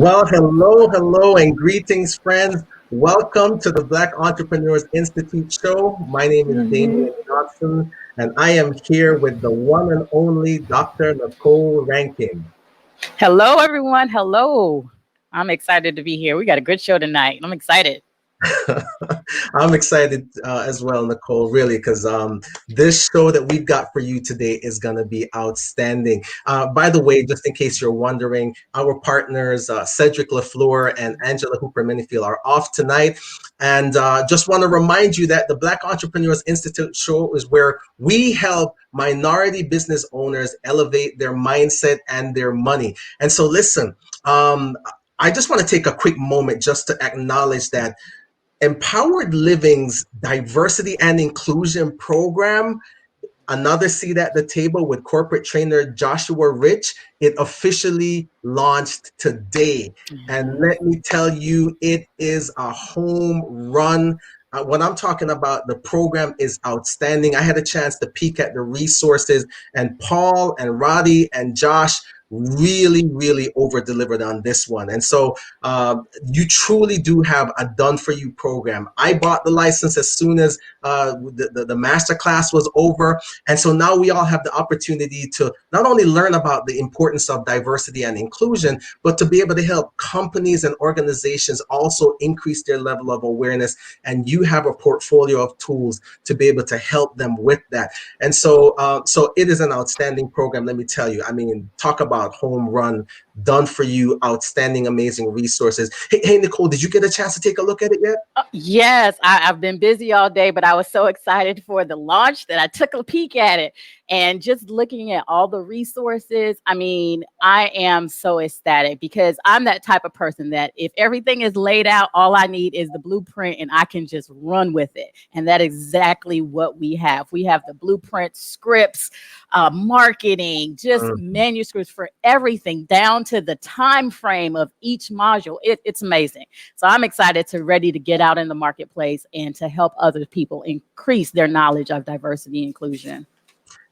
Well, hello, and greetings, friends. Welcome to the Black Entrepreneurs Institute show. My name is Mhm. Damian Johnson, and I am here with the one and only Dr. Nicole Rankin. Hello, everyone. Hello. I'm excited to be here. We got a good show tonight. I'm excited. I'm excited as well, Nicole, really, because this show that we've got for you today is going to be outstanding. By the way, just in case you're wondering, our partners, Cedric LaFleur and Angela Hooper Minifield, are off tonight. And just want to remind you that the Black Entrepreneurs Institute show is where we help minority business owners elevate their mindset and their money. And so, listen, I just want to take a quick moment just to acknowledge that Empowered Living's diversity and inclusion program, another seat at the table with corporate trainer Joshua Rich, it officially launched today. And Mhm. let me tell you, it is a home run. What I'm talking about, the program is outstanding. I had a chance to peek at the resources, and Paul and Roddy and Josh really over delivered on this one. And so you truly do have a done for you program. I bought the license as soon as the master class was over. And so now we all have the opportunity to not only learn about the importance of diversity and inclusion, but to be able to help companies and organizations also increase their level of awareness. And you have a portfolio of tools to be able to help them with that. And so it is an outstanding program, let me tell you. I mean, talk about home run, done for you, outstanding, amazing resources. Hey, Nicole, did you get a chance to take a look at it yet? Yes, I've been busy all day, but I was so excited for the launch that I took a peek at it and just looking at all the resources. I mean, I am so ecstatic because I'm that type of person that if everything is laid out, all I need is the blueprint and I can just run with it. And that's exactly what we have. We have the blueprint scripts, marketing, just manuscripts for everything down to the time frame of each module. It's amazing. So I'm excited to ready to get out in the marketplace and to help other people increase their knowledge of diversity and inclusion.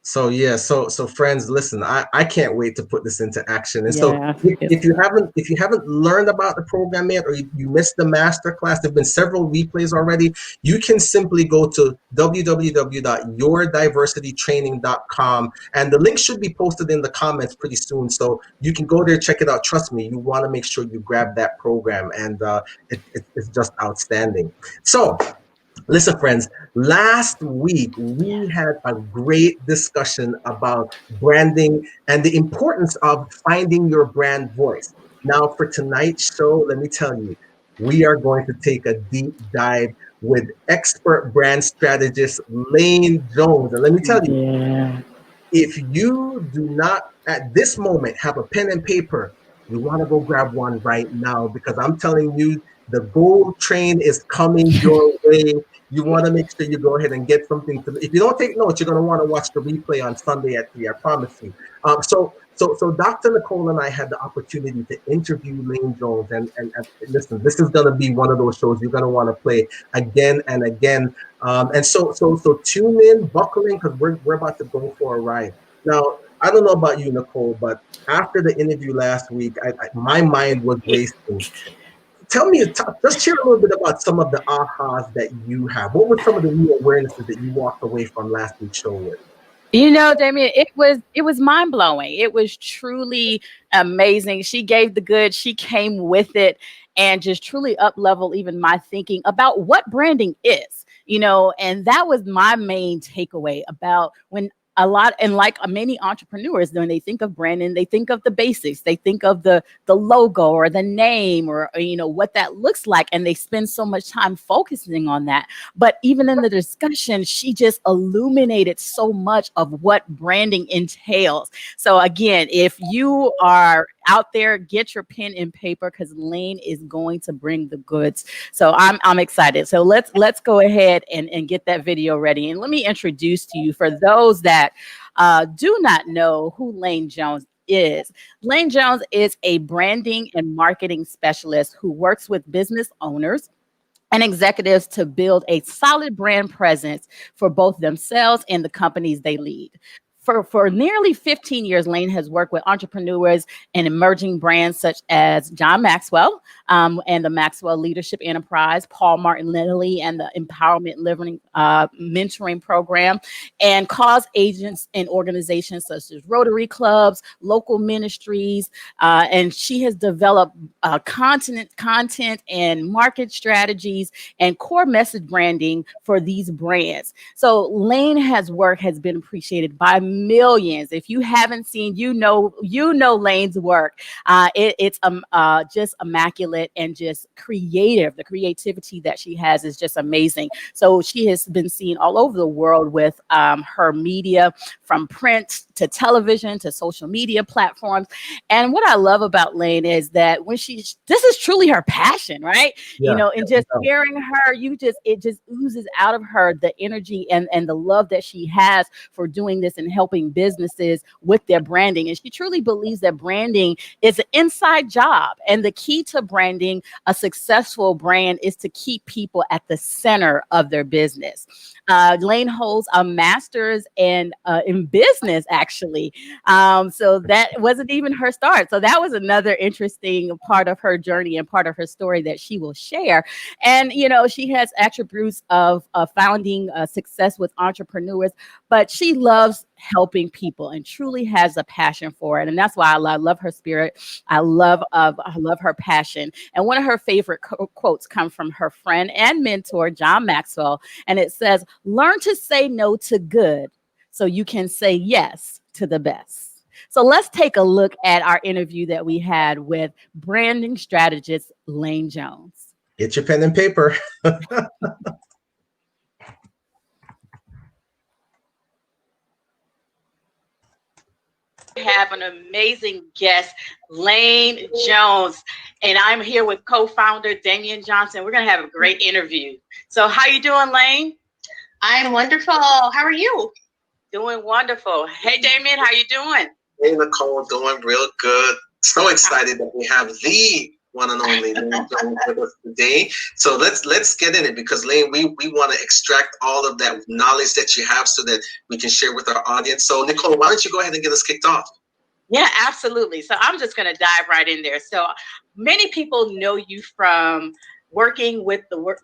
So yeah, so friends, listen, I can't wait to put this into action. And so Yeah, if you haven't learned about the program yet, or you missed the master class, there've been several replays already. You can simply go to www.yourdiversitytraining.com, and the link should be posted in the comments pretty soon. So you can go there, check it out. Trust me, you want to make sure you grab that program, and it's just outstanding. So listen, friends, last week we had a great discussion about branding and the importance of finding your brand voice. Now, for tonight's show, let me tell you, we are going to take a deep dive with expert brand strategist Lane Jones. And let me tell you, yeah. if you do not at this moment have a pen and paper, you want to go grab one right now, because I'm telling you, the gold train is coming your way. You want to make sure you go ahead and get something to. If you don't take notes, you're going to want to watch the replay on Sunday at 3. I promise you. So Dr. Nicole and I had the opportunity to interview Lane Jones, and listen, this is going to be one of those shows you're going to want to play again and again. And so tune in, buckle in, because we're about to go for a ride. Now, I don't know about you, Nicole, but after the interview last week, my mind was racing. Tell me, just share a little bit about some of the ahas that you have. What were some of the new awarenesses that you walked away from last week's show with? You know, Damien, it was mind blowing. It was truly amazing. She gave the good. She came with it, and just truly up level even my thinking about what branding is. And that was my main takeaway about when a lot and like many entrepreneurs, when they think of branding, they think of the basics. They think of the logo or the name or what that looks like, and they spend so much time focusing on that. But even in the discussion, she just illuminated so much of what branding entails. So again, if you are out there, get your pen and paper because Lane is going to bring the goods. So I'm excited. So let's go ahead and get that video ready. And let me introduce to you, for those that do not know who Lane Jones is. Lane Jones is a branding and marketing specialist who works with business owners and executives to build a solid brand presence for both themselves and the companies they lead. for nearly 15 years, Lane has worked with entrepreneurs and emerging brands such as John Maxwell and the Maxwell Leadership Enterprise, Paul Martin Lilly and the Empowerment Living Mentoring Program, and cause agents and organizations such as Rotary Clubs, local ministries, and she has developed content and market strategies and core message branding for these brands. So Lane's work has been appreciated by millions. If you haven't seen, Lane's work. It's just immaculate and just creative. The creativity that she has is just amazing. So she has been seen all over the world with her media, from print to television to social media platforms. And what I love about Lane is that this is truly her passion, right? Yeah. And just hearing her, it just oozes out of her the energy and the love that she has for doing this and helping businesses with their branding. And she truly believes that branding is an inside job. And the key to branding a successful brand is to keep people at the center of their business. Lane holds a master's in business, actually. So that wasn't even her start. So that was another interesting part of her journey and part of her story that she will share. And, she has attributes of founding success with entrepreneurs, but she loves helping people and truly has a passion for it. And that's why I love her spirit. I love her passion. And one of her favorite quotes come from her friend and mentor, John Maxwell. And it says, "Learn to say no to good so you can say yes to the best." So let's take a look at our interview that we had with branding strategist Lane Jones. Get your pen and paper. Have an amazing guest, Lane Jones, and I'm here with co-founder Damian Johnson. We're going to have a great interview. So how you doing, Lane? I'm wonderful. How are you? Doing wonderful. Hey, Damian, how you doing? Hey, Nicole, doing real good. So excited that we have the one and only Lane Jones with us today. So let's get in it, because Lane, we want to extract all of that knowledge that you have so that we can share with our audience. So Nicole, why don't you go ahead and get us kicked off? Yeah, absolutely. So I'm just going to dive right in there. So many people know you from working with the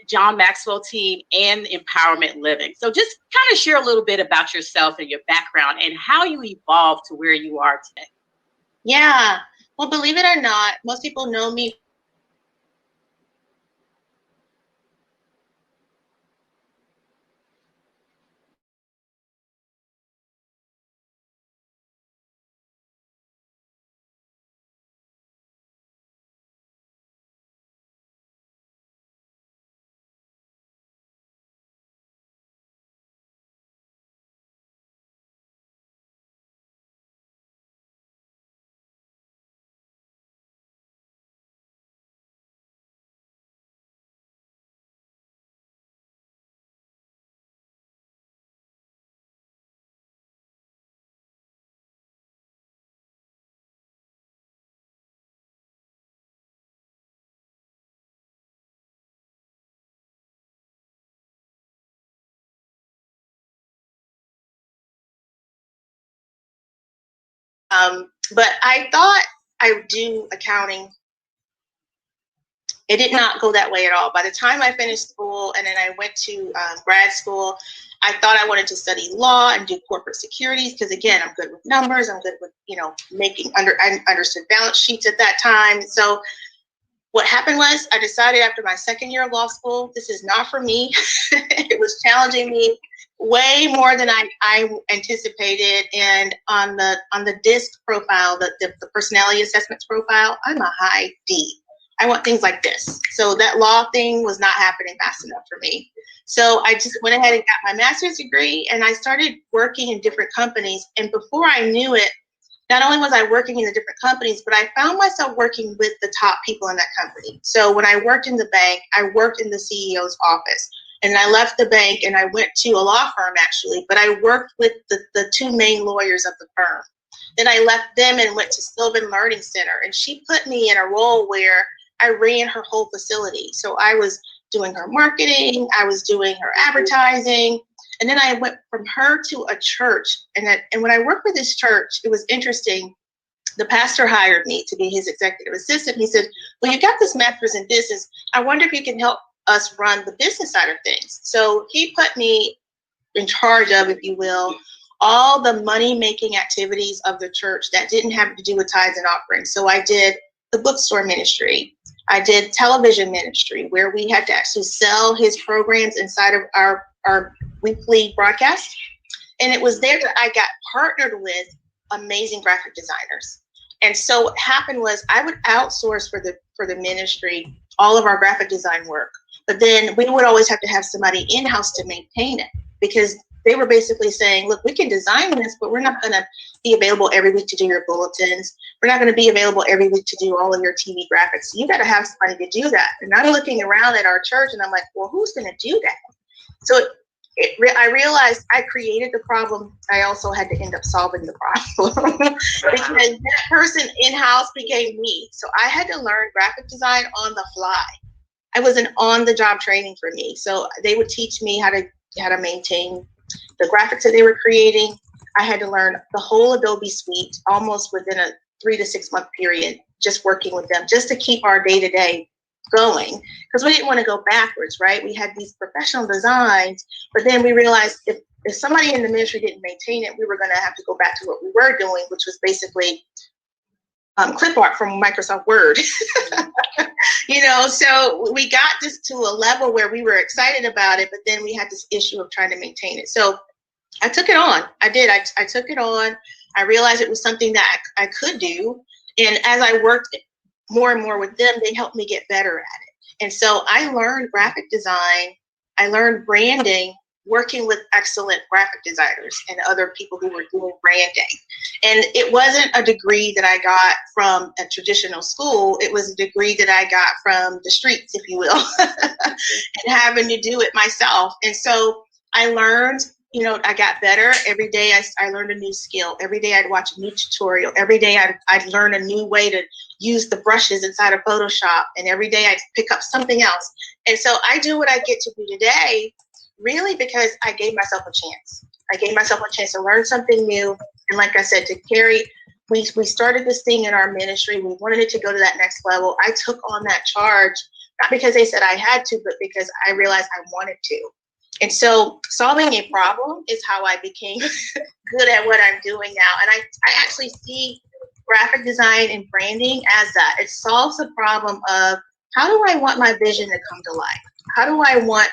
John Maxwell team and Empowerment Living. So just kind of share a little bit about yourself and your background and how you evolved to where you are today. Yeah. Well, believe it or not, most people know me but I thought I would do accounting. It did not go that way at all. By the time I finished school and then I went to grad school, I thought I wanted to study law and do corporate securities because, again, I'm good with numbers. I'm good with, I understood balance sheets at that time. So what happened was I decided after my second year of law school, this is not for me. It was challenging me way more than I anticipated. And on the DISC profile, the personality assessments profile, I'm a high D. I want things like this. So that law thing was not happening fast enough for me. So I just went ahead and got my master's degree and I started working in different companies. And before I knew it, not only was I working in the different companies, but I found myself working with the top people in that company. So when I worked in the bank, I worked in the CEO's office. And I left the bank and I went to a law firm, actually, but I worked with the two main lawyers of the firm. Then I left them and went to Sylvan Learning Center. And she put me in a role where I ran her whole facility. So I was doing her marketing, I was doing her advertising, And then I went from her to a church. And when I worked with this church, it was interesting. The pastor hired me to be his executive assistant. He said, well, you got this master's in business. I wonder if you can help us run the business side of things. So he put me in charge of, if you will, all the money-making activities of the church that didn't have to do with tithes and offerings. So I did the bookstore ministry. I did television ministry, where we had to actually sell his programs inside of our weekly broadcast. And it was there that I got partnered with amazing graphic designers. And so what happened was I would outsource for the ministry all of our graphic design work. But then we would always have to have somebody in-house to maintain it, because they were basically saying, look, we can design this, but we're not going to be available every week to do your bulletins. We're not going to be available every week to do all of your TV graphics. So you got to have somebody to do that. And I'm looking around at our church and I'm like, well, who's going to do that? So I realized I created the problem. I also had to end up solving the problem because that person in-house became me. So I had to learn graphic design on the fly. It was an on-the-job training for me. So they would teach me how to maintain the graphics that they were creating. I had to learn the whole Adobe suite almost within a 3 to 6 month period, just working with them, just to keep our day-to-day going, because we didn't want to go backwards, right? We had these professional designs, but then we realized if somebody in the ministry didn't maintain it, we were going to have to go back to what we were doing, which was basically clip art from Microsoft Word. So we got this to a level where we were excited about it, but then we had this issue of trying to maintain it. So I took it on. I did. I took it on. I realized it was something that I could do. And as I worked more and more with them, they helped me get better at it. And so I learned graphic design. I learned branding, working with excellent graphic designers and other people who were doing branding. And it wasn't a degree that I got from a traditional school. It was a degree that I got from the streets, if you will, and having to do it myself. And so I learned, I got better. Every day I learned a new skill. Every day I'd watch a new tutorial. Every day I'd learn a new way to use the brushes inside of Photoshop. And every day I'd pick up something else. And so I do what I get to do today, really because I gave myself a chance. I gave myself a chance to learn something new. And like I said, to Carrie, we started this thing in our ministry. We wanted it to go to that next level. I took on that charge, not because they said I had to, but because I realized I wanted to. And so solving a problem is how I became good at what I'm doing now. And I actually see graphic design and branding as that. It solves the problem of, how do I want my vision to come to life? How do I want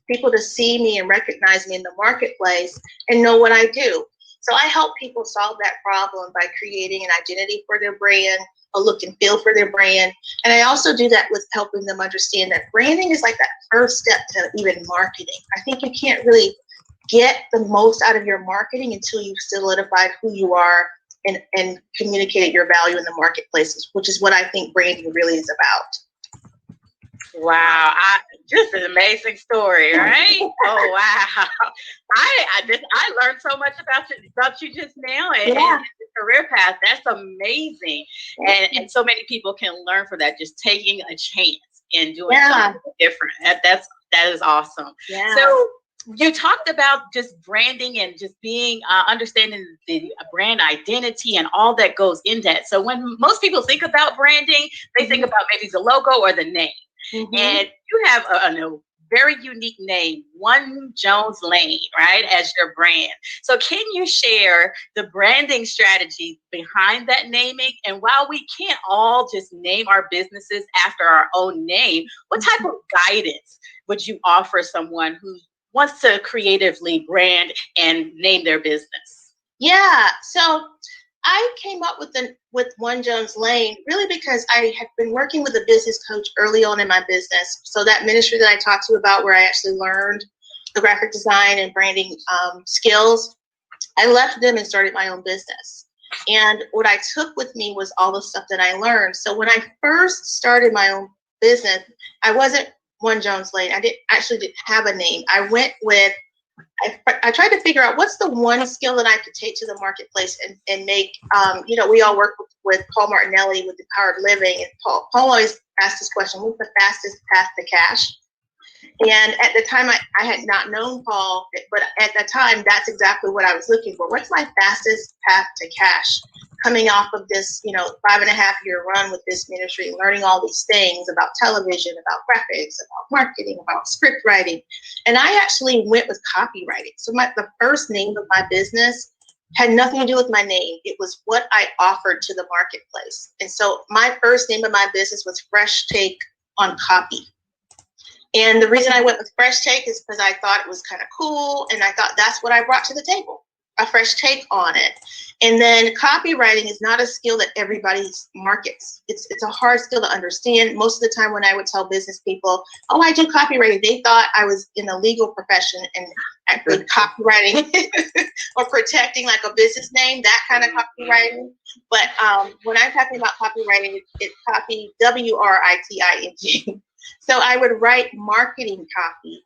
people to see me and recognize me in the marketplace and know what I do? So I help people solve that problem by creating an identity for their brand, a look and feel for their brand. And I also do that with helping them understand that branding is like that first step to even marketing. I think you can't really get the most out of your marketing until you've solidified who you are and communicated your value in the marketplaces, which is what I think branding really is about. Wow, just an amazing story, right? Oh wow, I learned so much about you just now and your career path. That's amazing, and so many people can learn from that. Just taking a chance and doing something different. That is awesome. Yeah. So you talked about just branding and just being understanding the brand identity and all that goes in that. So when most people think about branding, they think about maybe the logo or the name. Mm-hmm. And you have a very unique name, One Jones Lane, right, as your brand. So can you share the branding strategy behind that naming? And while we can't all just name our businesses after our own name, what type of guidance would you offer someone who wants to creatively brand and name their business? Yeah, so I came up with One Jones Lane really because I had been working with a business coach early on in my business. So that ministry that I talked to you about, where I actually learned the graphic design and branding skills, I left them and started my own business. And what I took with me was all the stuff that I learned. So when I first started my own business, I wasn't One Jones Lane. I didn't have a name. I went with, I tried to figure out what's the one skill that I could take to the marketplace and make, we all work with Paul Martinelli with Empowered Living. And Paul always asked this question, what's the fastest path to cash? And at the time, I had not known Paul, but at the time, that's exactly what I was looking for. What's my fastest path to cash? Coming off of this, 5.5-year run with this ministry, learning all these things about television, about graphics, about marketing, about script writing. And I actually went with copywriting. So the first name of my business had nothing to do with my name. It was what I offered to the marketplace. And so my first name of my business was Fresh Take on Copy. And the reason I went with Fresh Take is because I thought it was kind of cool. And I thought that's what I brought to the table, a fresh take on it. And then copywriting is not a skill that everybody markets. It's a hard skill to understand. Most of the time when I would tell business people, oh, I do copywriting, they thought I was in a legal profession and actually copywriting or protecting like a business name, that kind of copywriting. But when I'm talking about copywriting, it's copy, WRITING. So I would write marketing copy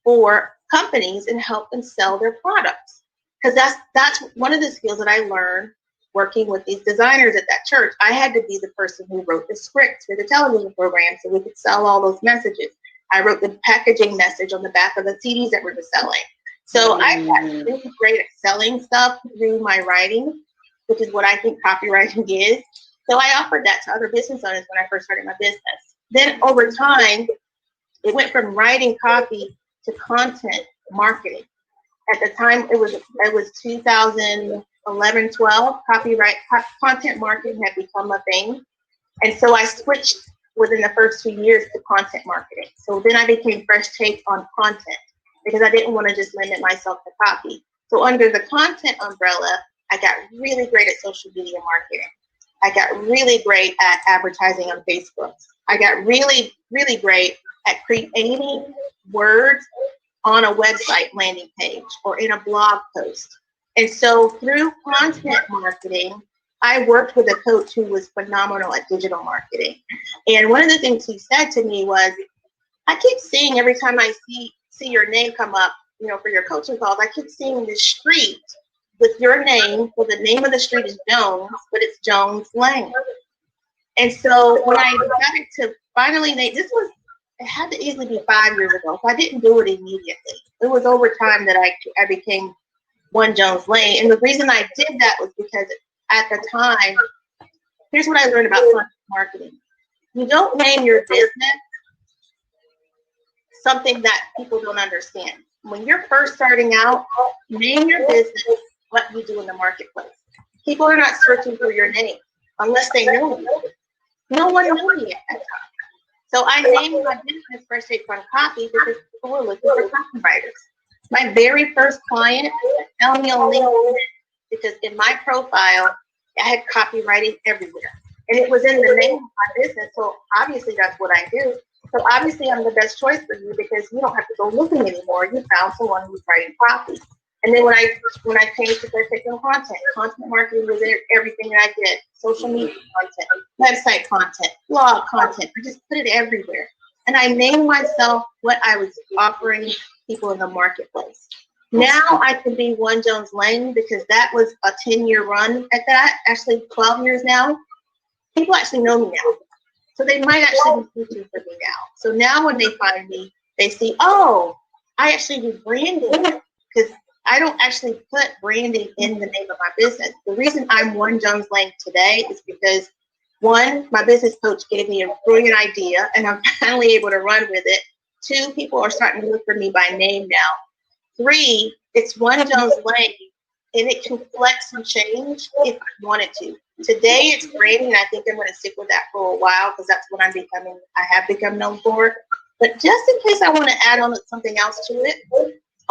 for companies and help them sell their products. Because that's one of the skills that I learned working with these designers at that church. I had to be the person who wrote the scripts for the television program so we could sell all those messages. I wrote the packaging message on the back of the CDs that we were selling. So I got really great at selling stuff through my writing, which is what I think copywriting is. So I offered that to other business owners when I first started my business. Then over time, it went from writing copy to content marketing. At the time, it was 2011, 12. Content marketing had become a thing. And so I switched within the first 2 years to content marketing. So then I became Fresh Take on content because I didn't want to just limit myself to copy. So under the content umbrella, I got really great at social media marketing. I got really great at advertising on Facebook. I got really, really great at creating words on a website landing page or in a blog post. And so through content marketing, I worked with a coach who was phenomenal at digital marketing. And one of the things he said to me was, I keep seeing every time I see your name come up, for your coaching calls, I keep seeing this street with your name. Well, the name of the street is Jones, but it's Jones Lane. And so when I decided to finally name, it had to easily be 5 years ago. So I didn't do it immediately. It was over time that I became One Jones Lane. And the reason I did that was because at the time, here's what I learned about content marketing. You don't name your business something that people don't understand. When you're first starting out, name your business what you do in the marketplace. People are not searching for your name unless they know you. No one knew me at that time. So I named my business Fresh Take on Copy because people were looking for copywriters. My very first client found me on LinkedIn because in my profile, I had copywriting everywhere. And it was in the name of my business. So obviously that's what I do. So obviously I'm the best choice for you because you don't have to go looking anymore. You found someone who's writing copy. And then when I changed to Fresh Take on content marketing was everything that I did. Social media content, website content, blog content. I just put it everywhere. And I named myself what I was offering people in the marketplace. Now I can be One Jones Lane because that was a 10-year run at that, actually 12 years now. People actually know me now. So they might actually be searching for me now. So now when they find me, they see, oh, I actually do branding because I don't actually put branding in the name of my business. The reason I'm One Jones Lane today is because, one, my business coach gave me a brilliant idea and I'm finally able to run with it. Two, people are starting to look for me by name now. Three, it's One Jones Lane and it can flex and change if I wanted to. Today it's branding and I think I'm going to stick with that for a while because that's what I have become known for. But just in case I want to add on something else to it,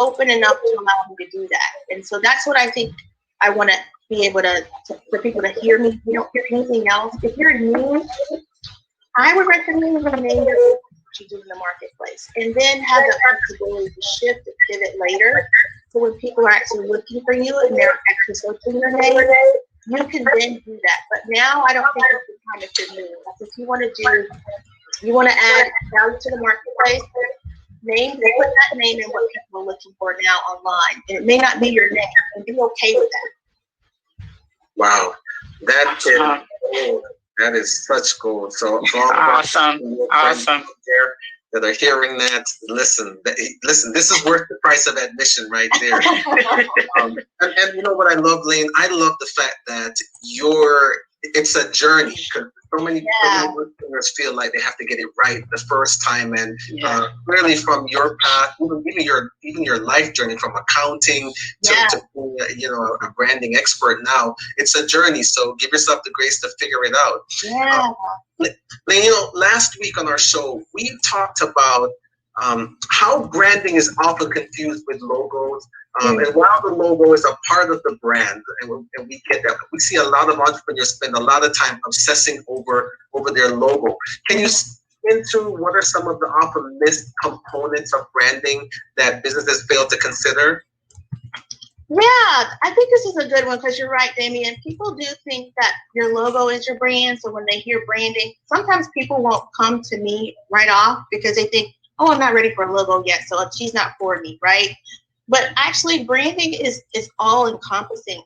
open enough to allow me to do that. And so that's what I think I want to be able to for people to hear me. You don't hear anything else. If you're new, I would recommend you name what you do in the marketplace and then have the flexibility to shift and pivot later. So when people are actually looking for you and they're actually searching your name, you can then do that. But now I don't think it's the time to move. If you want to add value to the marketplace, put that name in what people are looking for now online. And it may not be your name, and be okay with that. Wow, that That is such gold. So Awesome. There that are hearing that, listen. This is worth the price of admission right there. And you know what I love, Lane? I love the fact that it's a journey, because so many listeners feel like they have to get it right the first time, and clearly from your path, even your life journey, from accounting to being a branding expert now, it's a journey. So give yourself the grace to figure it out. Yeah. Last week on our show, we talked about how branding is often confused with logos. And while the logo is a part of the brand, and we get that, we see a lot of entrepreneurs spend a lot of time obsessing over their logo. Can you into what are some of the often missed components of branding that businesses fail to consider? Yeah, I think this is a good one, because you're right, Damien. People do think that your logo is your brand. So when they hear branding, sometimes people won't come to me right off because they think, oh, I'm not ready for a logo yet, so she's not for me, right? But actually, branding is all encompassing.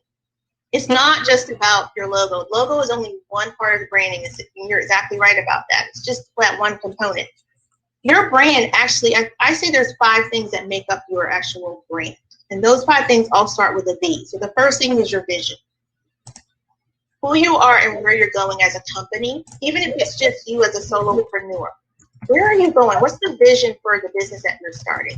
It's not just about your logo. Logo is only one part of the branding. You're exactly right about that. It's just that one component. Your brand, actually, I say there's 5 things that make up your actual brand. And those 5 things all start with a V. So the first thing is your vision. Who you are and where you're going as a company, even if it's just you as a solopreneur. Where are you going? What's the vision for the business that you're starting?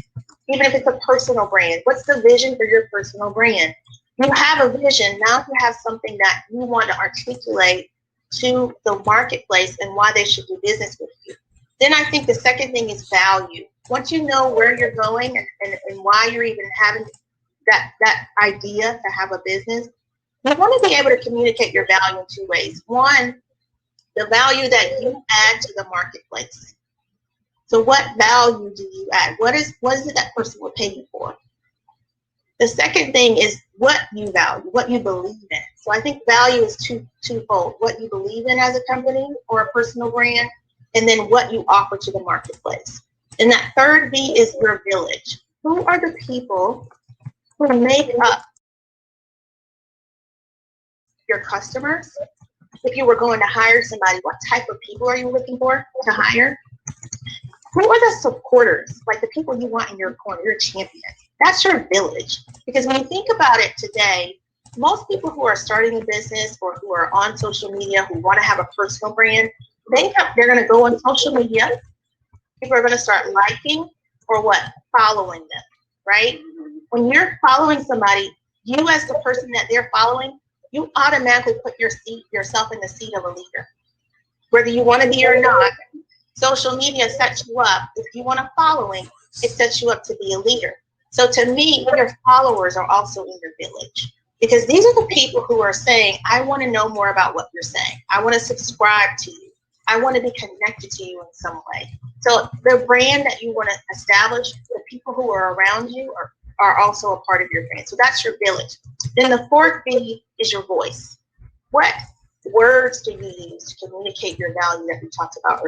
Even if it's a personal brand, what's the vision for your personal brand? You have a vision. Now you have something that you want to articulate to the marketplace and why they should do business with you. Then I think the second thing is value. Once you know where you're going and why you're even having that idea to have a business, you want to be able to communicate your value in 2 ways. One, the value that you add to the marketplace. So what value do you add? What is it that person will pay you for? The second thing is what you value, what you believe in. So I think value is twofold: what you believe in as a company or a personal brand, and then what you offer to the marketplace. And that third V is your village. Who are the people who make up your customers? If you were going to hire somebody, what type of people are you looking for to hire? Who are the supporters, like the people you want in your corner, your champions? That's your village. Because when you think about it today, most people who are starting a business or who are on social media, who want to have a personal brand, they're going to go on social media. People are going to start liking or what? Following them, right? When you're following somebody, you as the person that they're following, you automatically put yourself in the seat of a leader. Whether you want to be or not, social media sets you up. If you want a following, it sets you up to be a leader. So to me, your followers are also in your village, because these are the people who are saying, I want to know more about what you're saying. I want to subscribe to you. I want to be connected to you in some way. So the brand that you want to establish, the people who are around you are also a part of your brand. So that's your village. Then the fourth B is your voice. What words do you use to communicate your value that we talked about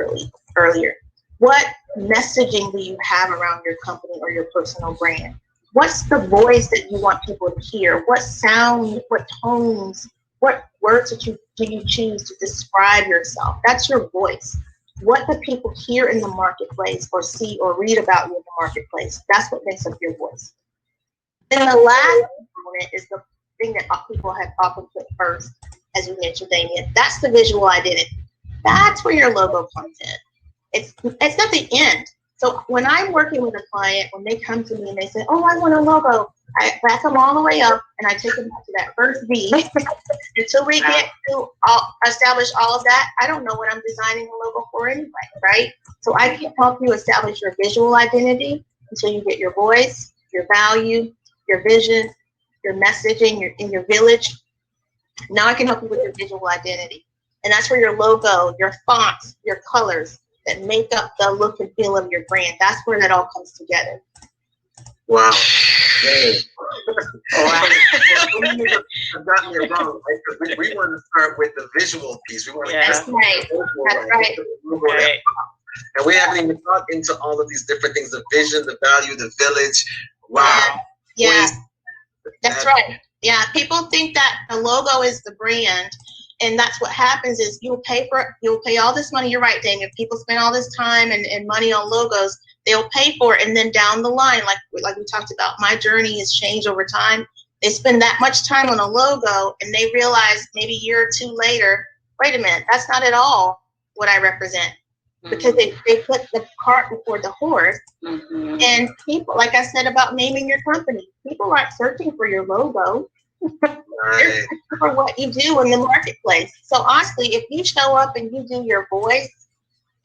earlier? What messaging do you have around your company or your personal brand? What's the voice that you want people to hear? What sound, what tones, what words do you choose to describe yourself? That's your voice. What the people hear in the marketplace or see or read about you in the marketplace, that's what makes up your voice. Then the last component is the thing that people have often put first, as you mentioned, Damien. That's the visual identity. That's where your logo comes in. It's not the end. So when I'm working with a client, when they come to me and they say, oh, I want a logo, I back them all the way up and I take them back to that first V. Until we get to establish all of that, I don't know what I'm designing a logo for anyway, right? So I can help you establish your visual identity until you get your voice, your value, your vision, your messaging, in your village. Now I can help you with your visual identity. And that's where your logo, your fonts, your colors that make up the look and feel of your brand. That's where that all comes together. Wow. Wow. I've gotten it wrong. Right? We want to start with the visual piece. We want to That's right. That's right. Right. And we haven't even thought into all of these different things: the vision, the value, the village. Wow. Yeah. That's right. Yeah. People think that the logo is the brand. And that's what happens is you'll pay all this money. You're right, Damien. People spend all this time and money on logos, they'll pay for it. And then down the line, like we talked about, my journey has changed over time. They spend that much time on a logo and they realize maybe a year or two later, wait a minute, that's not at all what I represent. Because they put the cart before the horse. And people, like I said about naming your company, people aren't searching for your logo. They're searching for what you do in the marketplace. So honestly, if you show up and you do your voice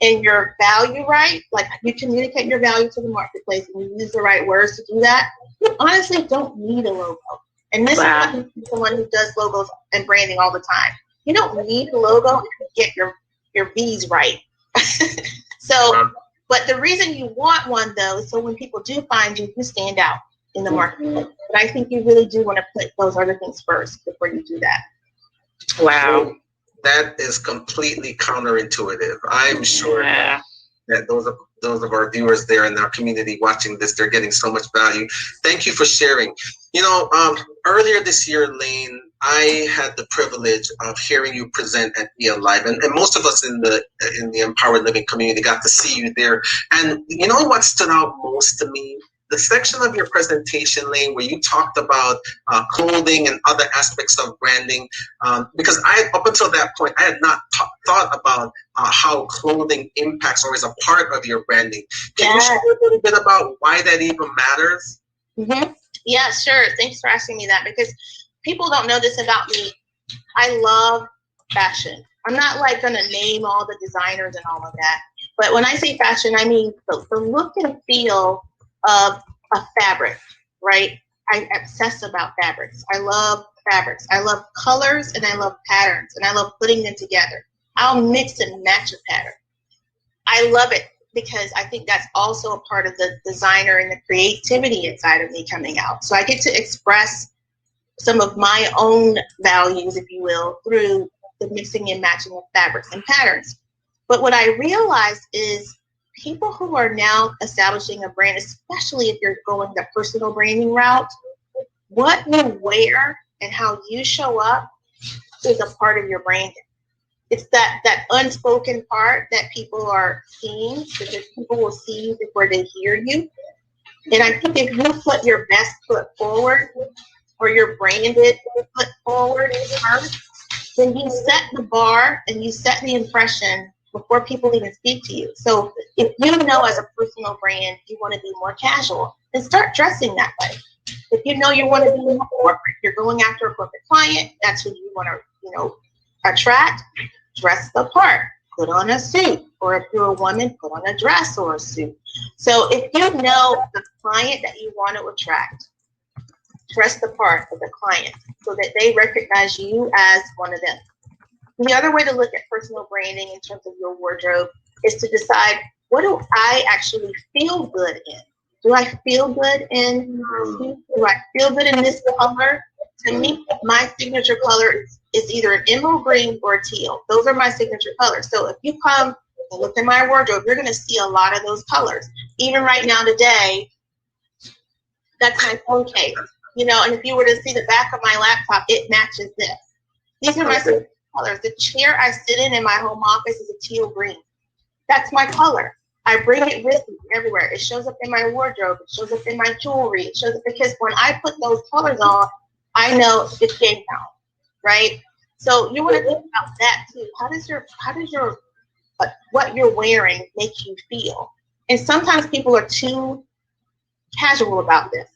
and your value right, like you communicate your value to the marketplace and you use the right words to do that, you honestly don't need a logo. And this is someone who does logos and branding all the time. You don't need a logo to get your V's right. So, but the reason you want one though, is so when people do find you, you stand out in the marketplace. But I think you really do want to put those other things first before you do that. Wow. That is completely counterintuitive. I'm sure that those of our viewers there in our community watching this, they're getting so much value. Thank you for sharing. You know, earlier this year, Lane, I had the privilege of hearing you present at BEI Live, and most of us in the Empowered Living community got to see you there. And you know what stood out most to me? The section of your presentation, Lane, where you talked about clothing and other aspects of branding, because up until that point, I had not thought about how clothing impacts or is a part of your branding. Can you share a little bit about why that even matters? Yeah, sure. Thanks for asking me that, because people don't know this about me. I love fashion. I'm not like going to name all the designers and all of that. But when I say fashion, I mean the look and feel of a fabric, right? I obsess about fabrics. I love fabrics. I love colors and I love patterns and I love putting them together. I'll mix and match a pattern. I love it because I think that's also a part of the designer and the creativity inside of me coming out. So I get to express some of my own values, if you will, through the mixing and matching of fabrics and patterns. But what I realized is people who are now establishing a brand, especially if you're going the personal branding route, what you wear and how you show up is a part of your branding. It's that unspoken part that people are seeing, because people will see you before they hear you. And I think if you put your best foot forward, or your branded foot forward first, then you set the bar and you set the impression before people even speak to you. So if you know as a personal brand you want to be more casual, then start dressing that way. If you know you want to be more corporate, you're going after a corporate client, that's who you want to, attract, dress the part, put on a suit. Or if you're a woman, put on a dress or a suit. So if you know the client that you want to attract, dress the part of the client so that they recognize you as one of them. The other way to look at personal branding in terms of your wardrobe is to decide, what do I actually feel good in? Do I feel good in do I feel good in this color? To me, my signature color is either an emerald green or a teal. Those are my signature colors. So if you come and look at my wardrobe, you're going to see a lot of those colors. Even right now today, that's my phone case. And if you were to see the back of my laptop, it matches this. These are my colors. The chair I sit in my home office is a teal green. That's my color. I bring it with me everywhere. It shows up in my wardrobe. It shows up in my jewelry. It shows up because when I put those colors on, I know it's game time, right? So you want to think about that too. How does your what you're wearing make you feel? And sometimes people are too casual about this.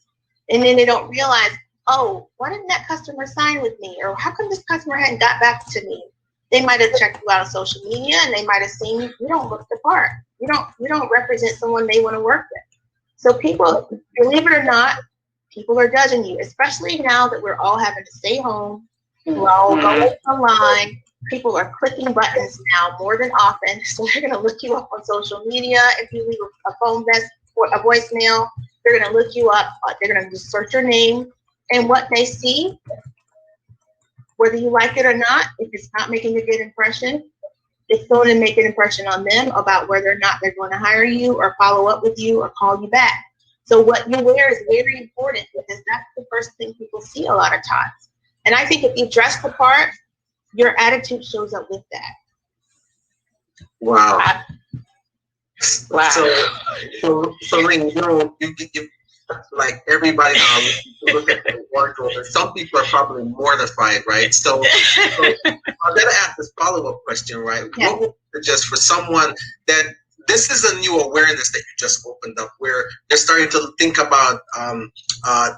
And then they don't realize, oh, why didn't that customer sign with me? Or how come this customer hadn't got back to me? They might have checked you out on social media and they might have seen you don't look the part. You don't represent someone they want to work with. So people, believe it or not, people are judging you, especially now that we're all having to stay home. We're all going online. People are clicking buttons now more than often. So they're going to look you up on social media. If you leave a phone message or a voicemail, they're going to look you up. They're going to just search your name. And what they see, whether you like it or not, if it's not making a good impression, it's going to make an impression on them about whether or not they're going to hire you or follow up with you or call you back. So what you wear is very important because that's the first thing people see a lot of times. And I think if you dress the part, your attitude shows up with that. Wow. Wow. So Lynn, you like everybody look at the wardrobe, and some people are probably mortified, right? So I'm gonna ask this follow-up question, right? Yeah. What would you suggest for someone that this is a new awareness that you just opened up, where they're starting to think about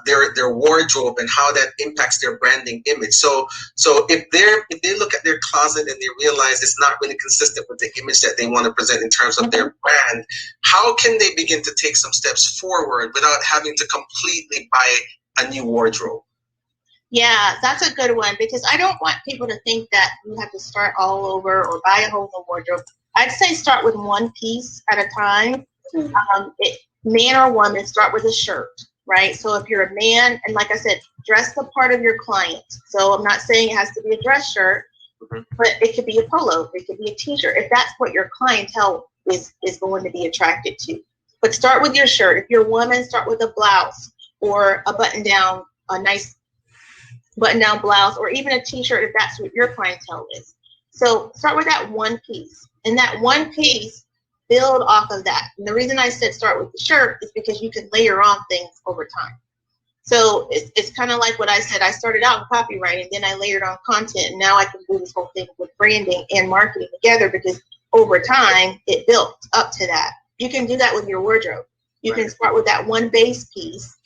their wardrobe and how that impacts their branding image. So if they look at their closet and they realize it's not really consistent with the image that they want to present in terms of their brand, how can they begin to take some steps forward without having to completely buy a new wardrobe? Yeah, that's a good one, because I don't want people to think that you have to start all over or buy a whole new wardrobe. I'd say start with one piece at a time. Man or woman, start with a shirt, right? So if you're a man, and like I said, dress the part of your client. So I'm not saying it has to be a dress shirt, but it could be a polo, it could be a t-shirt, if that's what your clientele is going to be attracted to. But start with your shirt. If you're a woman, start with a blouse or a button-down, a nice button-down blouse, or even a t-shirt if that's what your clientele is. So start with that one piece, and that one piece, build off of that. And the reason I said start with the shirt is because you can layer on things over time. So it's kind of like what I said. I started out in copywriting, then I layered on content, and now I can do this whole thing with branding and marketing together, because over time it built up to that. You can do that with your wardrobe. You can start with that one base piece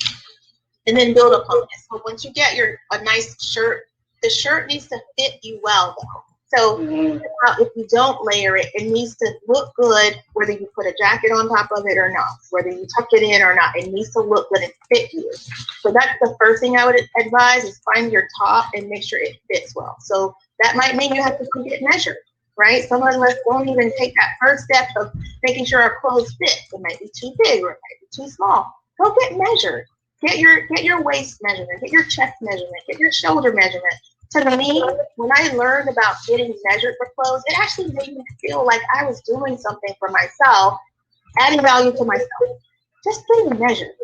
and then build upon it. So once you get a nice shirt, the shirt needs to fit you well though. So if you don't layer it, it needs to look good, whether you put a jacket on top of it or not, whether you tuck it in or not, it needs to look good and fit you. So that's the first thing I would advise, is find your top and make sure it fits well. So that might mean you have to go get measured, right? Some of us won't even take that first step of making sure our clothes fit. It might be too big or it might be too small. Go get measured. Get your waist measurement, get your chest measurement, get your shoulder measurement. To me, when I learned about getting measured for clothes, it actually made me feel like I was doing something for myself, adding value to myself, just getting measured.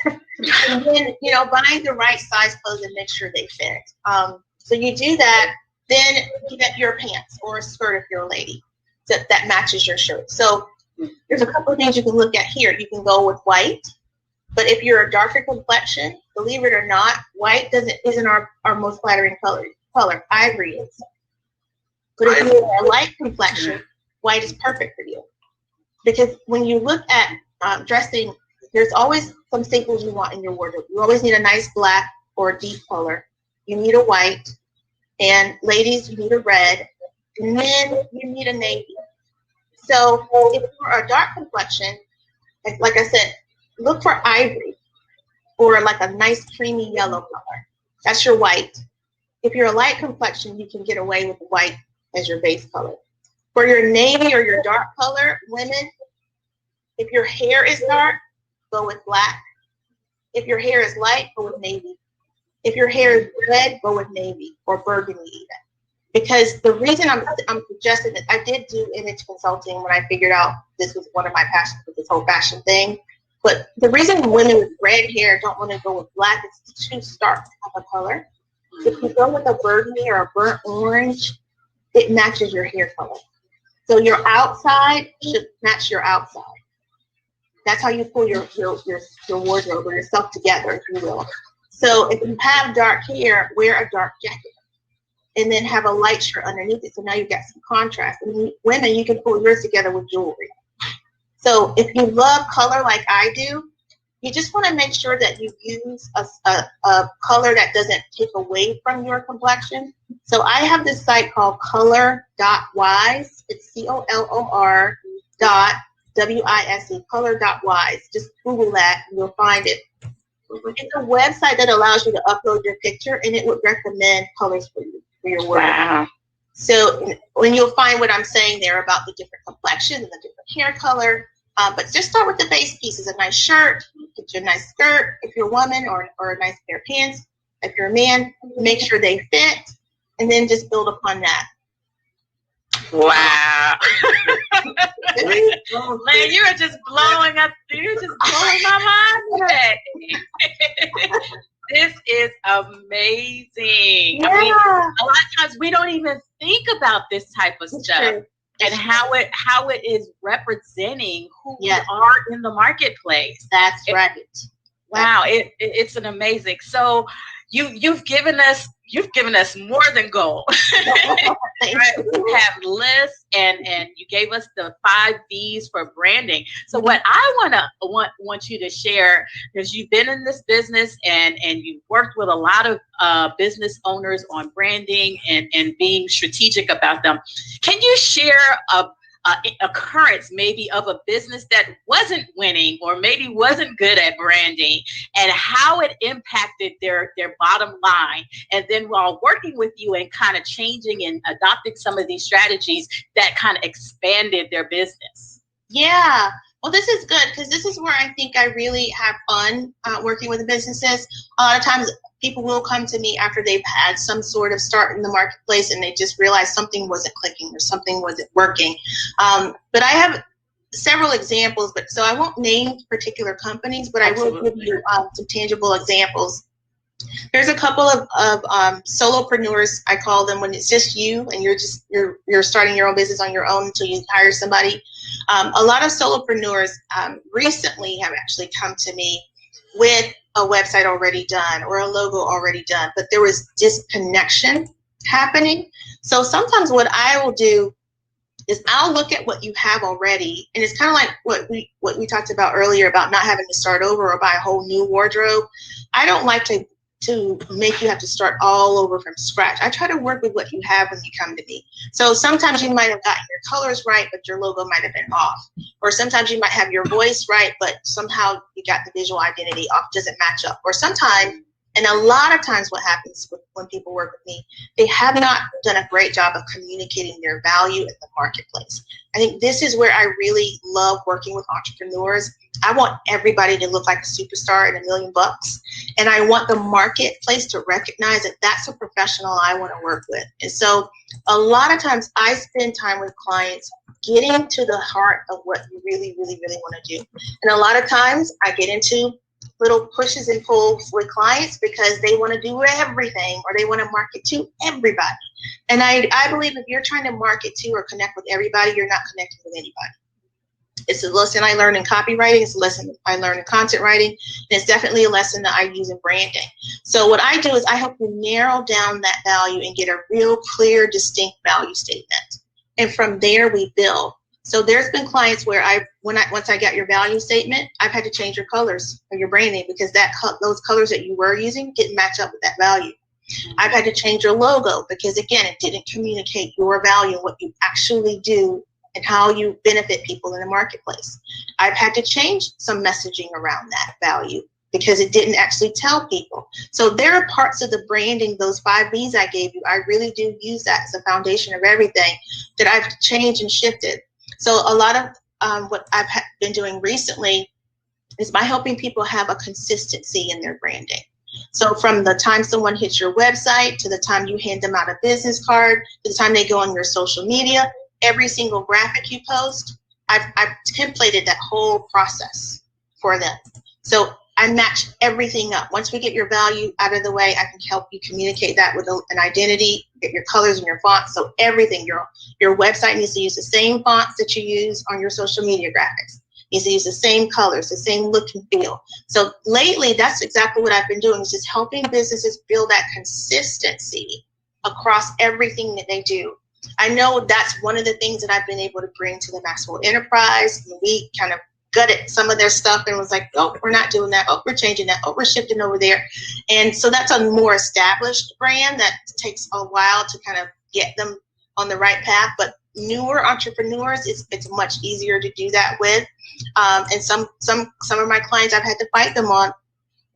And then, buying the right size clothes and make sure they fit. So you do that, then you get your pants or a skirt if you're a lady that matches your shirt. So there's a couple of things you can look at here. You can go with white. But if you're a darker complexion, believe it or not, white isn't our most flattering color. Ivory is. But if you're a light complexion, white is perfect for you. Because when you look at dressing, there's always some staples you want in your wardrobe. You always need a nice black or a deep color. You need a white. And ladies, you need a red. And men, you need a navy. So if you're a dark complexion, like I said, look for ivory or like a nice creamy yellow color. That's your white. If you're a light complexion, you can get away with white as your base color. For your navy or your dark color, women, if your hair is dark, go with black. If your hair is light, go with navy. If your hair is red, go with navy or burgundy even. Because the reason I'm suggesting that, I did do image consulting when I figured out this was one of my passions with this whole fashion thing. But the reason women with red hair don't want to go with black is it's too stark of a color. If you go with a burgundy or a burnt orange, it matches your hair color. So your outside should match your outside. That's how you pull your wardrobe or yourself together, if you will. So if you have dark hair, wear a dark jacket and then have a light shirt underneath it. So now you've got some contrast. And women, you can pull yours together with jewelry. So if you love color like I do, you just want to make sure that you use a color that doesn't take away from your complexion. So I have this site called color.wise. It's COLOR.WISE, color.wise. Just Google that and you'll find it. It's a website that allows you to upload your picture and it would recommend colors for you, for your work. Wow. So when you'll find what I'm saying there about the different complexions and the different hair color. But just start with the base pieces, a nice shirt, get you a nice skirt if you're a woman, or a nice pair of pants. If you're a man, make sure they fit, and then just build upon that. Wow. Man, you are just blowing up. You're just blowing my mind today. This is amazing. Yeah. I mean, a lot of times we don't even think about this type of stuff. True. And how it is representing who Yes. we are in the marketplace. That's right. Wow, it's an amazing. So you've given us more than gold. Right? You have lists and you gave us the 5 V's for branding. So what I want you to share, because you've been in this business and you've worked with a lot of business owners on branding and being strategic about them. Can you share a occurrence maybe of a business that wasn't winning or maybe wasn't good at branding and how it impacted their bottom line, and then while working with you and kind of changing and adopting some of these strategies that kind of expanded their business? Yeah. Well, this is good because this is where I think I really have fun working with the businesses. A lot of times people will come to me after they've had some sort of start in the marketplace and they just realize something wasn't clicking or something wasn't working. But I have several examples, but so I won't name particular companies, but Absolutely. I will give you some tangible examples. There's a couple of solopreneurs, I call them, when it's just you and you're starting your own business on your own until you hire somebody. A lot of solopreneurs recently have actually come to me with a website already done or a logo already done, but there was disconnection happening. So sometimes what I will do is I'll look at what you have already, and it's kind of like what we talked about earlier about not having to start over or buy a whole new wardrobe. I don't like to make you have to start all over from scratch. I try to work with what you have when you come to me. So sometimes you might have gotten your colors right, but your logo might have been off. Or sometimes you might have your voice right, but somehow you got the visual identity off, doesn't match up. Or sometimes, and a lot of times what happens when people work with me, they have not done a great job of communicating their value in the marketplace. I think this is where I really love working with entrepreneurs. I want everybody to look like a superstar and $1 million bucks. And I want the marketplace to recognize that that's a professional I want to work with. And so a lot of times I spend time with clients getting to the heart of what you really, really, really want to do. And a lot of times I get into little pushes and pulls with clients because they want to do everything or they want to market to everybody. And I believe if you're trying to market to or connect with everybody, you're not connecting with anybody. It's a lesson I learned in copywriting. It's a lesson I learned in content writing. And it's definitely a lesson that I use in branding. So what I do is I help you narrow down that value and get a real clear, distinct value statement. And from there we build. So there's been clients where once I got your value statement, I've had to change your colors or your branding because those colors that you were using didn't match up with that value. I've had to change your logo because, again, it didn't communicate your value and what you actually do and how you benefit people in the marketplace. I've had to change some messaging around that value because it didn't actually tell people. So there are parts of the branding, those 5 B's I gave you, I really do use that as a foundation of everything that I've changed and shifted. So a lot of what I've been doing recently is by helping people have a consistency in their branding. So from the time someone hits your website to the time you hand them out a business card, to the time they go on your social media, every single graphic you post, I've templated that whole process for them. So I match everything up. Once we get your value out of the way, I can help you communicate that with an identity, get your colors and your fonts. So everything, your website needs to use the same fonts that you use on your social media graphics. It needs to use the same colors, the same look and feel. So lately, that's exactly what I've been doing, is just helping businesses build that consistency across everything that they do. I know that's one of the things that I've been able to bring to the Maxwell Enterprise. We kind of gutted some of their stuff and was like, oh, we're not doing that. Oh, we're changing that. Oh, we're shifting over there. And so that's a more established brand that takes a while to kind of get them on the right path. But newer entrepreneurs, it's much easier to do that with. And some of my clients, I've had to fight them on.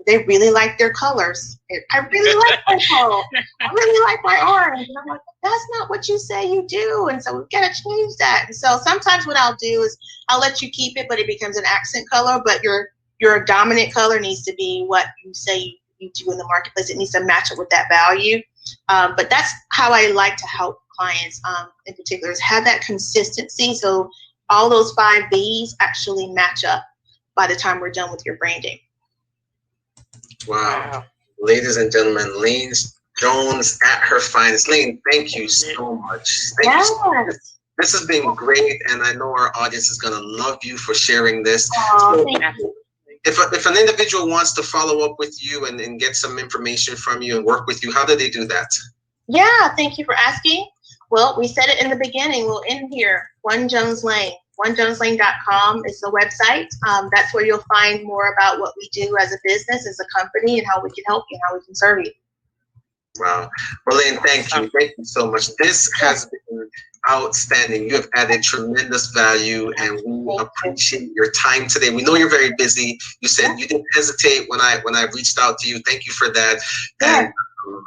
They really like their colors. I really like my color. I really like my orange. And I'm like, that's not what you say you do. And so we've got to change that. And so sometimes what I'll do is I'll let you keep it, but it becomes an accent color. But your dominant color needs to be what you say you do in the marketplace. It needs to match up with that value. But that's how I like to help clients in particular, is have that consistency. So all those 5 B's actually match up by the time we're done with your branding. Wow. Ladies and gentlemen, Lane Jones at her finest. Lane, thank you so much. Thank you so much. This has been great, and I know our audience is going to love you for sharing this. So if an individual wants to follow up with you and get some information from you and work with you, how do they do that? Yeah, thank you for asking. Well, we said it in the beginning. We'll end here. One Jones Lane. OneJonesLane.com is the website. That's where you'll find more about what we do as a business, as a company, and how we can help you, how we can serve you. Wow. Well, Lane, thank you. Thank you so much. This has been outstanding. You have added tremendous value, and we appreciate your time today. We know you're very busy. You said you didn't hesitate when I reached out to you. Thank you for that.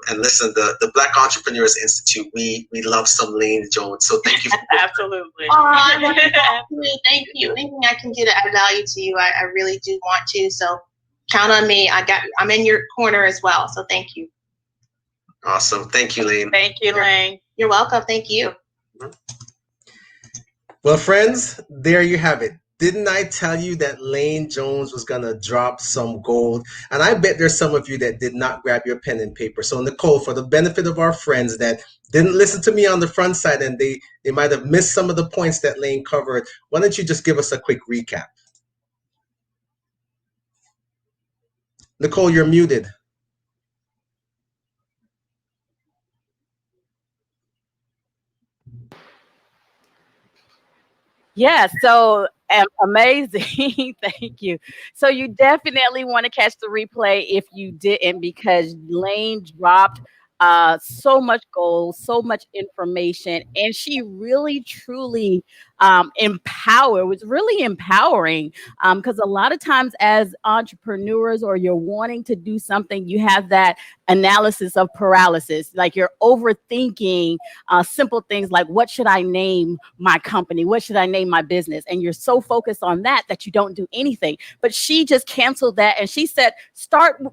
And listen, the Black Entrepreneurs Institute, we love some Lane Jones. So thank you. Absolutely. Thank you. Anything I can do to add value to you, I really do want to. So count on me. I'm in your corner as well. So thank you. Awesome. Thank you, Lane. Thank you, Lane. You're welcome. Thank you. Well, friends, there you have it. Didn't I tell you that Lane Jones was going to drop some gold? And I bet there's some of you that did not grab your pen and paper. So, Nicole, for the benefit of our friends that didn't listen to me on the front side and they might have missed some of the points that Lane covered, why don't you just give us a quick recap? Nicole, you're muted. Yeah, so amazing. Thank you. So you definitely want to catch the replay if you didn't, because Lane dropped so much gold, so much information, and she really truly empowered. It was really empowering, because a lot of times as entrepreneurs, or you're wanting to do something, you have that analysis of paralysis, like you're overthinking simple things like, what should I name my company? What should I name my business? And you're so focused on that that you don't do anything. But she just canceled that, and she said,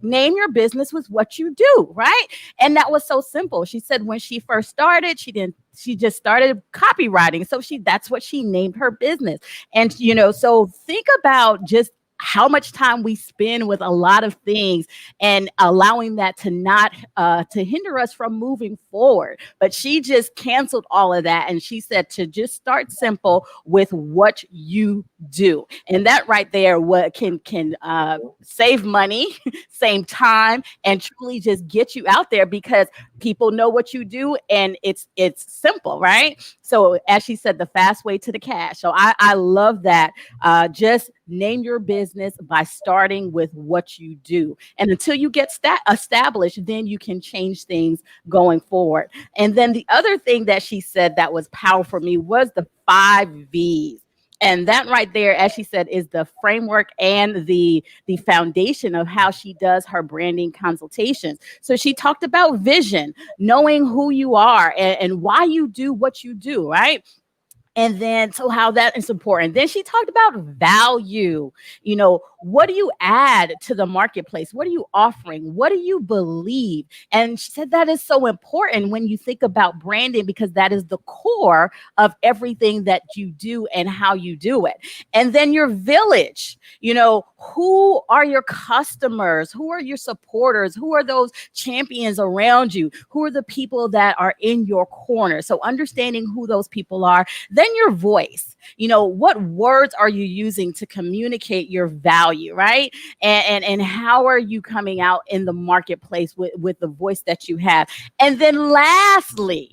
name your business with what you do, right? And that was so simple. She said when she first started, she just started copywriting. So that's what she named her business. And, so think about just how much time we spend with a lot of things and allowing that to not to hinder us from moving forward. But she just canceled all of that, and she said to just start simple with what you do, and that right there what can save money, save time, and truly just get you out there, because people know what you do, and it's simple, right? So as she said, the fast way to the cash. So I love that. Just name your business by starting with what you do. And until you get established, then you can change things going forward. And then the other thing that she said that was powerful for me was the 5 V's. And that right there, as she said, is the framework and the foundation of how she does her branding consultations. So she talked about vision, knowing who you are and why you do what you do, right? And then, so how that is important. Then she talked about value. What do you add to the marketplace? What are you offering? What do you believe? And she said that is so important when you think about branding, because that is the core of everything that you do and how you do it. And then your village, who are your customers? Who are your supporters? Who are those champions around you? Who are the people that are in your corner? So understanding who those people are. Then your voice, what words are you using to communicate your value, right? And how are you coming out in the marketplace with the voice that you have? And then lastly,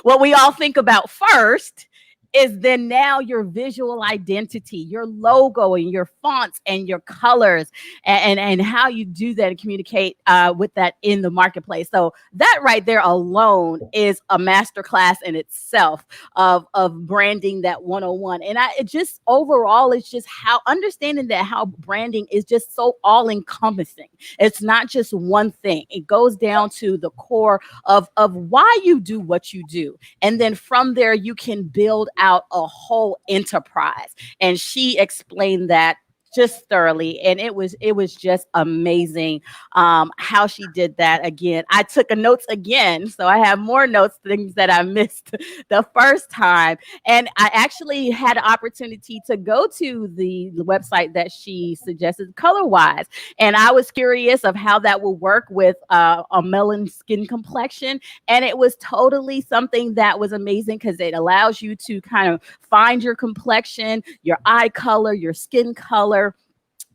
what we all think about first is then now your visual identity, your logo and your fonts and your colors, and how you do that and communicate with that in the marketplace. So that right there alone is a masterclass in itself of branding, that 101. And it just overall, it's just how understanding that how branding is just so all encompassing. It's not just one thing. It goes down to the core of why you do what you do. And then from there, you can build out a whole enterprise. And she explained that just thoroughly, and it was just amazing how she did that. Again, I took a notes again, so I have more notes, things that I missed the first time. And I actually had an opportunity to go to the website that she suggested, color wise, and I was curious of how that will work with a melon skin complexion. And it was totally something that was amazing because it allows you to kind of find your complexion, your eye color, your skin color,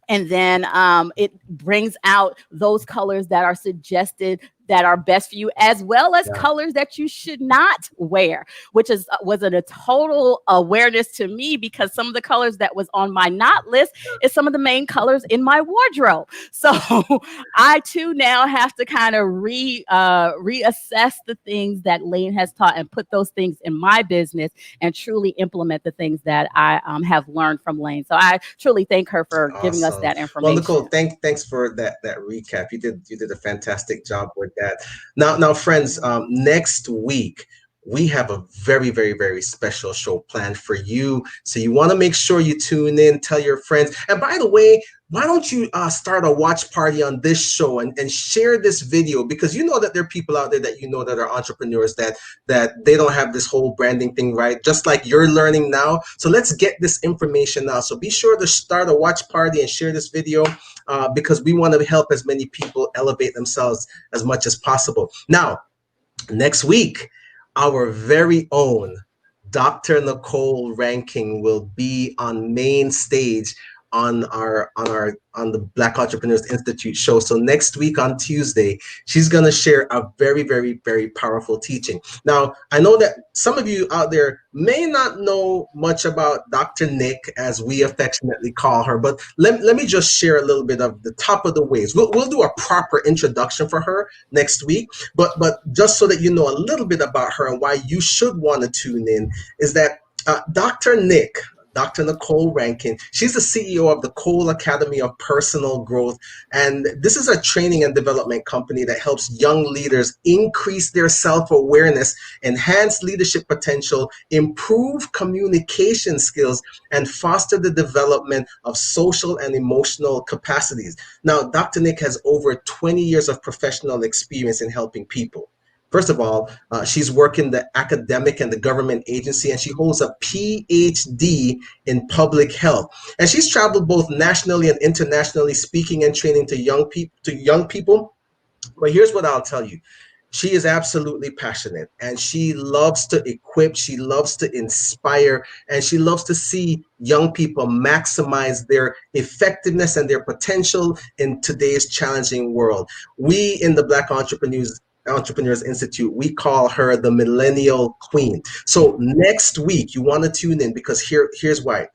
and then it brings out those colors that are suggested that are best for you, as well as Yeah. colors that you should not wear, which is wasn't a total awareness to me, because some of the colors that was on my not list is some of the main colors in my wardrobe. So I too now have to kind of reassess the things that Lane has taught and put those things in my business and truly implement the things that I have learned from Lane. So I truly thank her for giving us Awesome. that Well, Nicole, information. thanks for that recap. You did a fantastic job with that. Now, friends, next week we have a very, very, very special show planned for you. So you want to make sure you tune in, tell your friends. And by the way, why don't you start a watch party on this show and share this video, because you know that there are people out there that you know that are entrepreneurs that they don't have this whole branding thing right, just like you're learning now. So let's get this information now. So be sure to start a watch party and share this video because we want to help as many people elevate themselves as much as possible. Now, next week, our very own Dr. Nicole Ranking will be on main stage on the Black Entrepreneurs Institute show. So next week on Tuesday, she's going to share a very, very, very powerful teaching. Now, I know that some of you out there may not know much about Dr. Nick, as we affectionately call her, but let me just share a little bit of the top of the waves. We'll do a proper introduction for her next week, but just so that you know a little bit about her and why you should want to tune in, is that Dr. Nicole Rankin, she's the CEO of the Cole Academy of Personal Growth. And this is a training and development company that helps young leaders increase their self-awareness, enhance leadership potential, improve communication skills, and foster the development of social and emotional capacities. Now, Dr. Nick has over 20 years of professional experience in helping people. First of all, she's worked in the academic and the government agency, and she holds a PhD in public health. And she's traveled both nationally and internationally, speaking and training to young people. But here's what I'll tell you. She is absolutely passionate, and she loves to equip, she loves to inspire, and she loves to see young people maximize their effectiveness and their potential in today's challenging world. We in the Black Entrepreneurs Institute, we call her the Millennial Queen. So next week, you want to tune in, because here's why.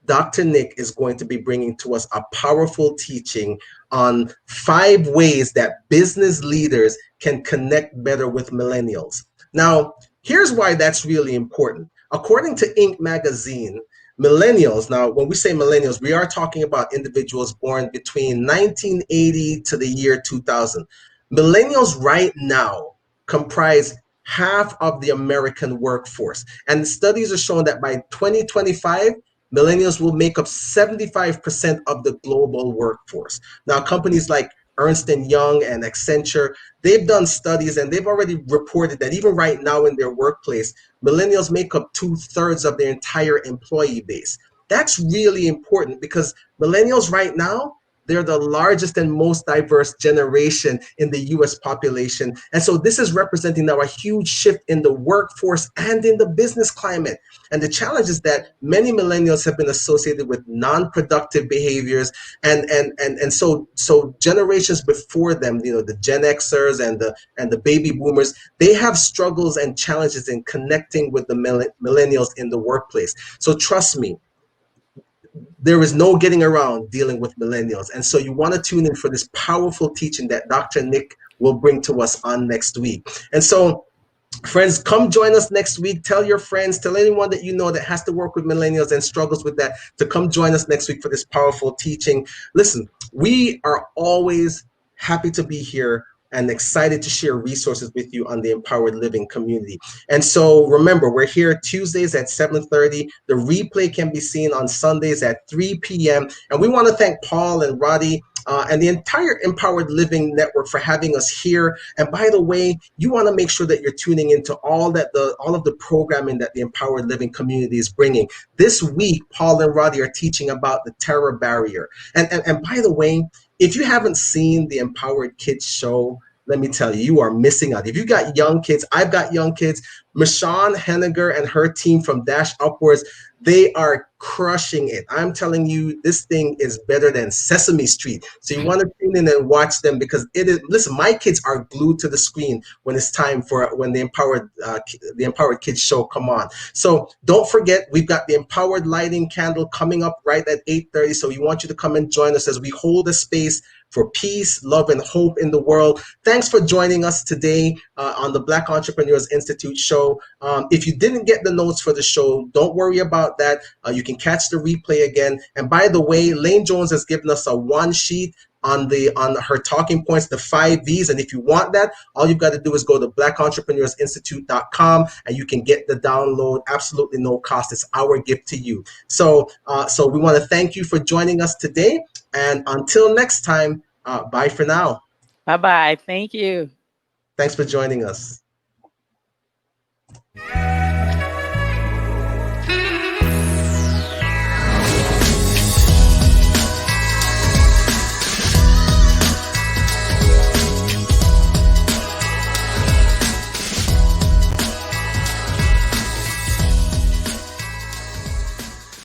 Dr. Nick is going to be bringing to us a powerful teaching on 5 ways that business leaders can connect better with millennials. Now, here's why that's really important. According to Inc. magazine, millennials, now when we say millennials, we are talking about individuals born between 1980 to the year 2000. Millennials right now comprise half of the American workforce. And studies are showing that by 2025, millennials will make up 75% of the global workforce. Now, companies like Ernst & Young and Accenture, they've done studies and they've already reported that even right now in their workplace, millennials make up 2/3 of their entire employee base. That's really important, because millennials right now, they're the largest and most diverse generation in the US population. And so this is representing now a huge shift in the workforce and in the business climate. And the challenge is that many millennials have been associated with non-productive behaviors. And so generations before them, the Gen Xers and the baby boomers, they have struggles and challenges in connecting with the millennials in the workplace. So trust me, there is no getting around dealing with millennials. And so you want to tune in for this powerful teaching that Dr. Nick will bring to us on next week. And so, friends, come join us next week. Tell your friends, tell anyone that you know that has to work with millennials and struggles with that, to come join us next week for this powerful teaching. Listen, we are always happy to be here and excited to share resources with you on the Empowered Living community. And so remember, we're here Tuesdays at 7:30. The replay can be seen on Sundays at 3 p.m. And we want to thank Paul and Roddy and the entire Empowered Living Network for having us here. And by the way, you want to make sure that you're tuning into all of the programming that the Empowered Living community is bringing. This week, Paul and Roddy are teaching about the terror barrier. And by the way, if you haven't seen the Empowered Kids show, let me tell you, you are missing out. If you got young kids, I've got young kids. Michonne Henniger and her team from Dash Upwards, they are crushing it. I'm telling you, this thing is better than Sesame Street. So you want to tune in and watch them because it is. Listen, my kids are glued to the screen when it's time for when the Empowered Kids show come on. So don't forget, we've got the Empowered Lighting Candle coming up right at 8:30. So we want you to come and join us as we hold a space for peace, love, and hope in the world. Thanks for joining us today on the Black Entrepreneurs Institute show. If you didn't get the notes for the show, don't worry about that. You can catch the replay again. And by the way, Lane Jones has given us a one sheet on her talking points, the 5 V's. And if you want that, all you've got to do is go to blackentrepreneurs.institute.com and you can get the download, absolutely no cost. It's our gift to you. So we want to thank you for joining us today. And until next time, bye for now. Bye-bye. Thank you. Thanks for joining us.